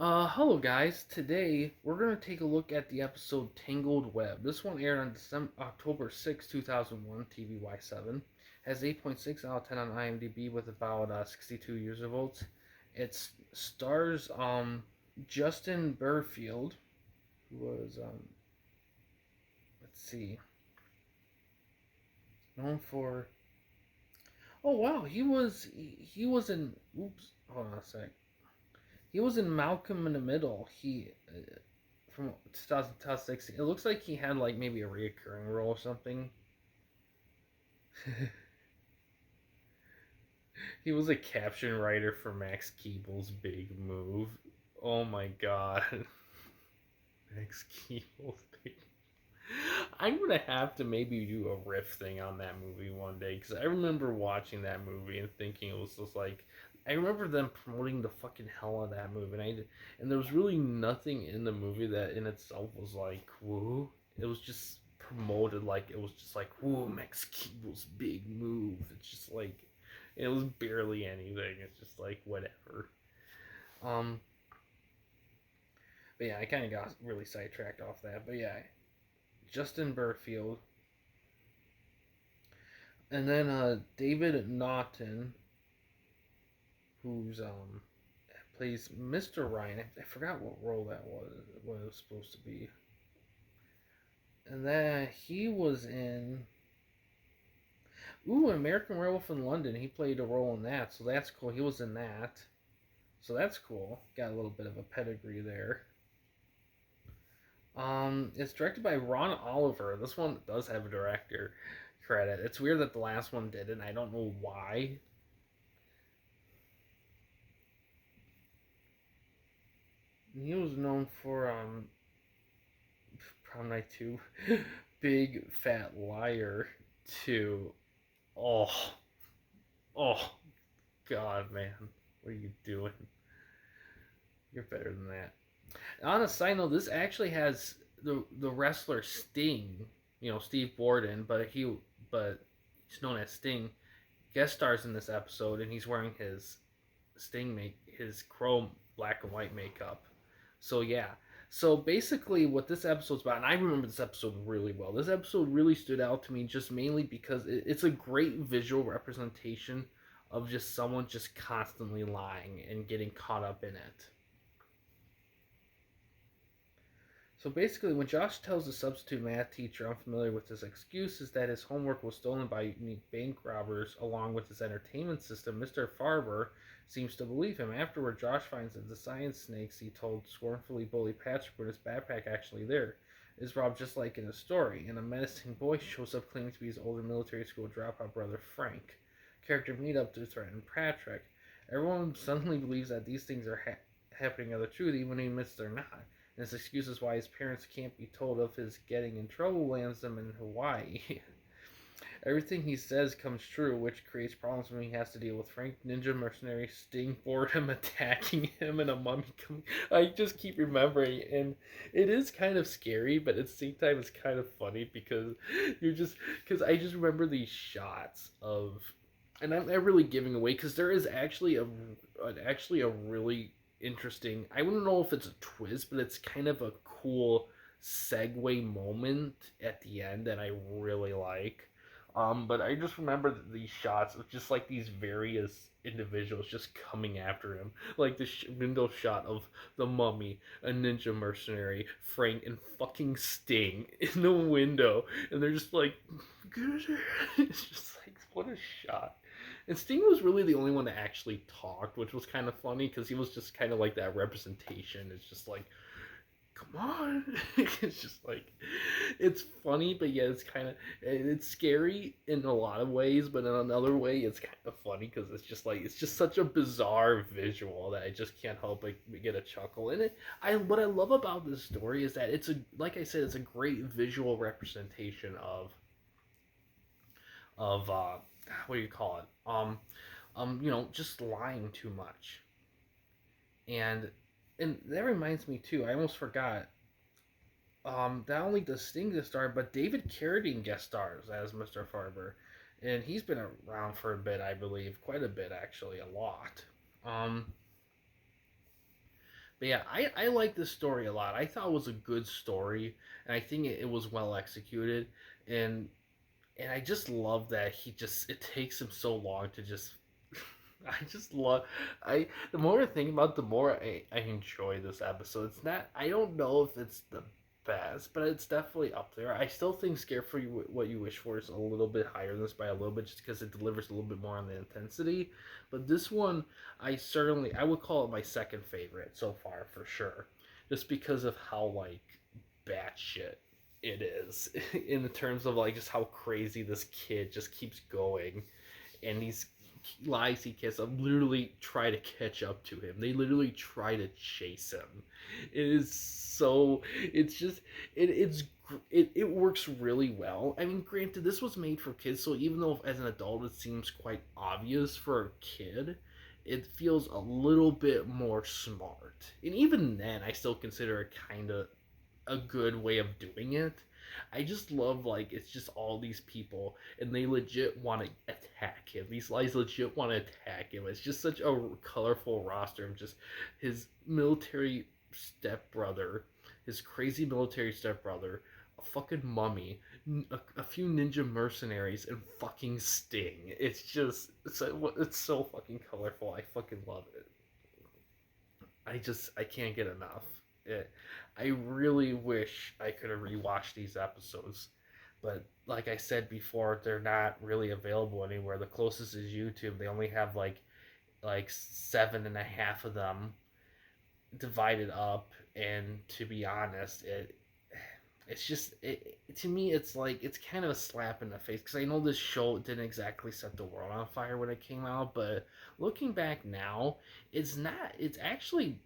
Hello guys. Today we're gonna take a look at the episode Tangled Web. This one aired on October 6, 2001, TVY7. Has 8.6 out of 10 on IMDb with about 62 user votes. It stars Justin Burfield, who was let's see, known for. Oh wow, he was in. Oops, hold on a sec. He was in Malcolm in the Middle. He from 2016. It looks like he had like maybe a reoccurring role or something. He was a caption writer for Max Keeble's Big Move. Oh my god. Max Keeble's Big I'm gonna have to maybe do a riff thing on that movie one day because I remember watching that movie and thinking it was just like I remember them promoting the fucking hell out of that movie, and there was really nothing in the movie that in itself was like woo. It was just promoted like it was just like whoa, Max Keeble's Big Move. It's just like it was barely anything. It's just like whatever. Um, but yeah, I kind of got really sidetracked off that. But yeah, Justin Burfield. And then David Naughton, who's plays Mr. Ryan. I forgot what role that was. What it was supposed to be. And then he was in American Werewolf in London. He played a role in that, so that's cool. He was in that, so that's cool. Got a little bit of a pedigree there. It's directed by Ron Oliver. This one does have a director credit. It's weird that the last one didn't. I don't know why. He was known for Prom Night 2, Big Fat Liar 2. Oh, oh, God, man. What are you doing? You're better than that. On a side note, this actually has the wrestler Sting, Steve Borden, but he's known as Sting, guest stars in this episode, and he's wearing his chrome black and white makeup. So yeah. So basically, what this episode's about, and I remember this episode really well. This episode really stood out to me just mainly because it's a great visual representation of just someone just constantly lying and getting caught up in it. So basically, when Josh tells the substitute math teacher unfamiliar with his excuse is that his homework was stolen by unique bank robbers along with his entertainment system, Mr. Farber seems to believe him. Afterward, Josh finds that the science snakes he told scornfully bully Patrick with his backpack actually there. Is robbed just like in the story, and a menacing boy shows up claiming to be his older military school dropout brother Frank. Character meet up to threaten Patrick. Everyone suddenly believes that these things are happening are the truth, even when he admits they're not. And his excuses why his parents can't be told of his getting in trouble lands them in Hawaii. Everything he says comes true, which creates problems when he has to deal with Frank, Ninja Mercenary, Sting, Boredom attacking him, and a mummy coming. I just keep remembering, and it is kind of scary, but at the same time, it's kind of funny because because I just remember these shots of, and I'm not really giving away because there is actually a really interesting. I wouldn't know if it's a twist, but it's kind of a cool segue moment at the end that I really like. But I just remember these shots of just like these various individuals just coming after him, like the window shot of the mummy, a ninja mercenary, Frank, and fucking Sting in the window, and they're just like, it's just like what a shot. And Sting was really the only one that actually talked, which was kind of funny because he was just kind of like that representation. It's just like, come on. It's just like, it's funny, but yeah, it's scary in a lot of ways, but in another way, it's kind of funny because it's just such a bizarre visual that I just can't help but get a chuckle. And what I love about this story is that like I said, it's a great visual representation of what do you call it? Just lying too much. And that reminds me too. I almost forgot. Not only does Sting guest star, but David Carradine guest stars as Mr. Farber, and he's been around for a bit, I believe, quite a bit actually, a lot. Um, But yeah, I like this story a lot. I thought it was a good story, and I think it was well executed, and I just love that he just it takes him so long to just. I just love I the more I think about it, the more I enjoy this episode. It's not I don't know if it's the best, but it's definitely up there. I still think Scare for You What You Wish For is a little bit higher than this by a little bit, just because it delivers a little bit more on the intensity. But this one, I would call it my second favorite so far for sure, just because of how like batshit it is in terms of like just how crazy this kid just keeps going, and these lies he kiss literally try to catch up to him. They literally try to chase him. It is so. It's just. It works really well. I mean, granted, this was made for kids, so even though as an adult it seems quite obvious for a kid, it feels a little bit more smart. And even then, I still consider it kind of a good way of doing it. I just love like it's just all these people and they legit want to attack him. These guys legit want to attack him. It's just such a colorful roster of just his military stepbrother, his crazy military stepbrother, a fucking mummy, a few ninja mercenaries, and fucking Sting. It's so fucking colorful. I fucking love it. I can't get enough. It, I really wish I could have rewatched these episodes, but like I said before, they're not really available anywhere. The closest is YouTube. They only have like seven and a half of them divided up, and to be honest, it's just to me it's like it's kind of a slap in the face because I know this show didn't exactly set the world on fire when it came out, but looking back now, it's not. It's actually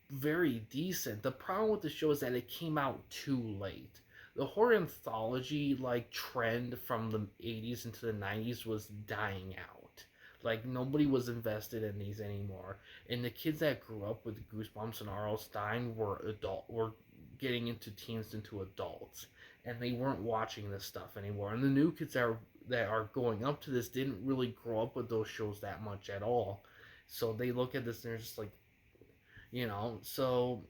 very decent. The problem with the show is that it came out too late. The horror anthology like trend from the 80s into the 90s was dying out. Like nobody was invested in these anymore, and the kids that grew up with Goosebumps and R.L. Stein were getting into teens into adults, and they weren't watching this stuff anymore. And the new kids that are going up to this didn't really grow up with those shows that much at all, so they look at this and they're just like, so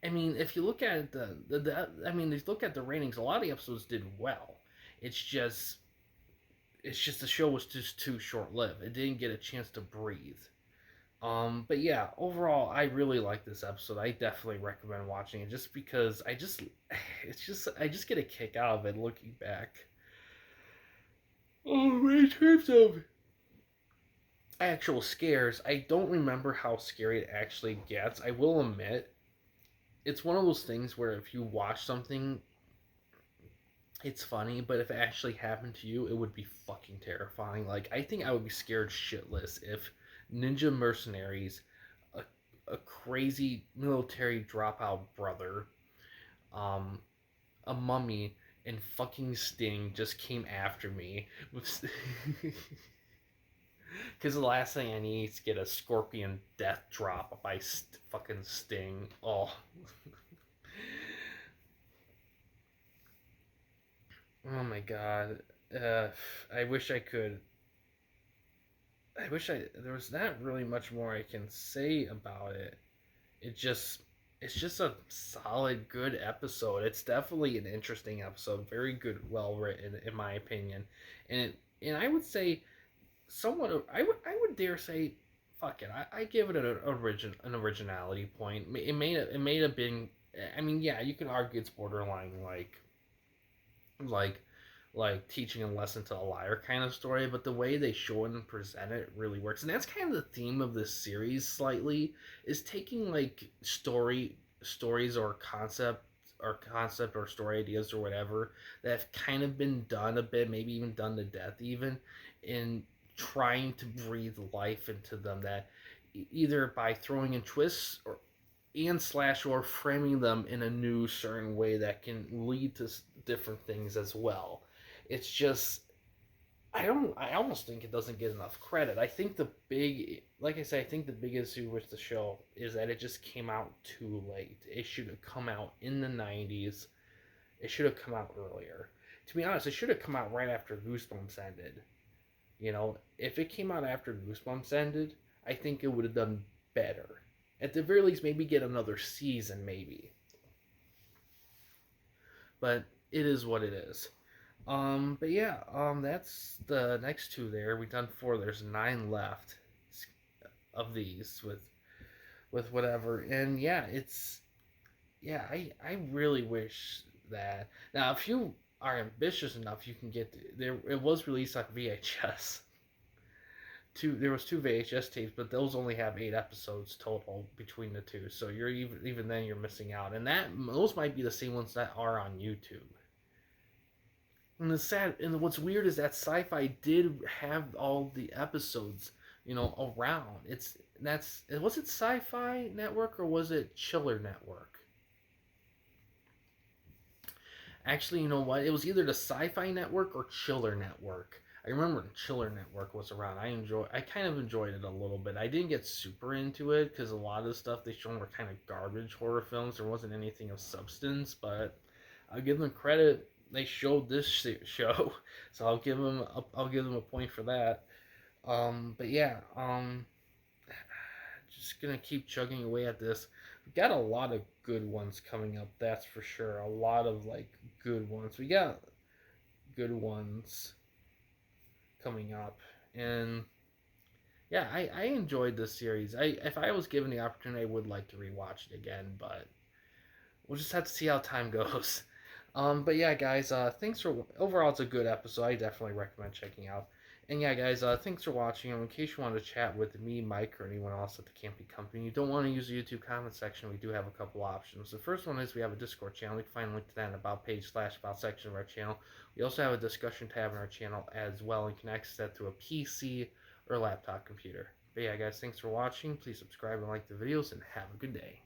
I mean, if you look at I mean, if you look at the ratings, a lot of the episodes did well. It's just, the show was just too short lived. It didn't get a chance to breathe. But yeah, overall, I really like this episode. I definitely recommend watching it just because I just get a kick out of it looking back. In terms of actual scares, I don't remember how scary it actually gets. I will admit, it's one of those things where if you watch something, it's funny, but if it actually happened to you, it would be fucking terrifying. Like, I think I would be scared shitless if ninja mercenaries, a, a crazy military dropout brother, um, a mummy, and fucking Sting just came after me. Because the last thing I need is to get a scorpion death drop by fucking Sting. Oh. Oh my god. Uh, I wish I could. I wish I. There was not really much more I can say about it. It just. It's just a solid, good episode. It's definitely an interesting episode. Very good, well written, in my opinion. And I would say, somewhat. I would dare say, fuck it. I give it an originality point. It may have been. I mean, yeah, you can argue it's borderline like like teaching a lesson to a liar kind of story, but the way they show it and present it really works. And that's kind of the theme of this series slightly, is taking like stories or story ideas or whatever that have kind of been done a bit, maybe even done to death even, in trying to breathe life into them, that either by throwing in twists and slash or framing them in a new certain way that can lead to different things as well. It's just, I almost think it doesn't get enough credit. I think like I said, I think the big issue with the show is that it just came out too late. It should have come out in the 90s. It should have come out earlier. To be honest, it should have come out right after Goosebumps ended. If it came out after Goosebumps ended, I think it would have done better. At the very least, maybe get another season, maybe. But it is what it is. But yeah, that's the next two there. We've done four. There's nine left of these with whatever. And yeah, I really wish that now if you are ambitious enough, you can get there. It was released on VHS. There was two VHS tapes, but those only have 8 episodes total between the two. So you're even then you're missing out, and that those might be the same ones that are on YouTube. And the sad and what's weird is that Sci-Fi did have all the episodes, around. Was it Sci-Fi Network or was it Chiller Network? Actually, you know what? It was either the Sci-Fi Network or Chiller Network. I remember the Chiller Network was around. I kind of enjoyed it a little bit. I didn't get super into it because a lot of the stuff they showed were kind of garbage horror films. There wasn't anything of substance, but I'll give them credit. They showed this show, so I'll give them a point for that. But yeah, just gonna keep chugging away at this. We got a lot of good ones coming up, that's for sure. A lot of like good ones. We got good ones coming up, and yeah, I enjoyed this series. If I was given the opportunity, I would like to rewatch it again, but we'll just have to see how time goes. But yeah, guys, thanks for overall. It's a good episode. I definitely recommend checking out. And yeah, guys, thanks for watching. In case you want to chat with me, Mike, or anyone else at the Campy Company, you don't want to use the YouTube comment section. We do have a couple options. The first one is we have a Discord channel. You can find a link to that in about page / about section of our channel. We also have a discussion tab in our channel as well, and can access that through a PC or laptop computer. But yeah, guys, thanks for watching. Please subscribe and like the videos, and have a good day.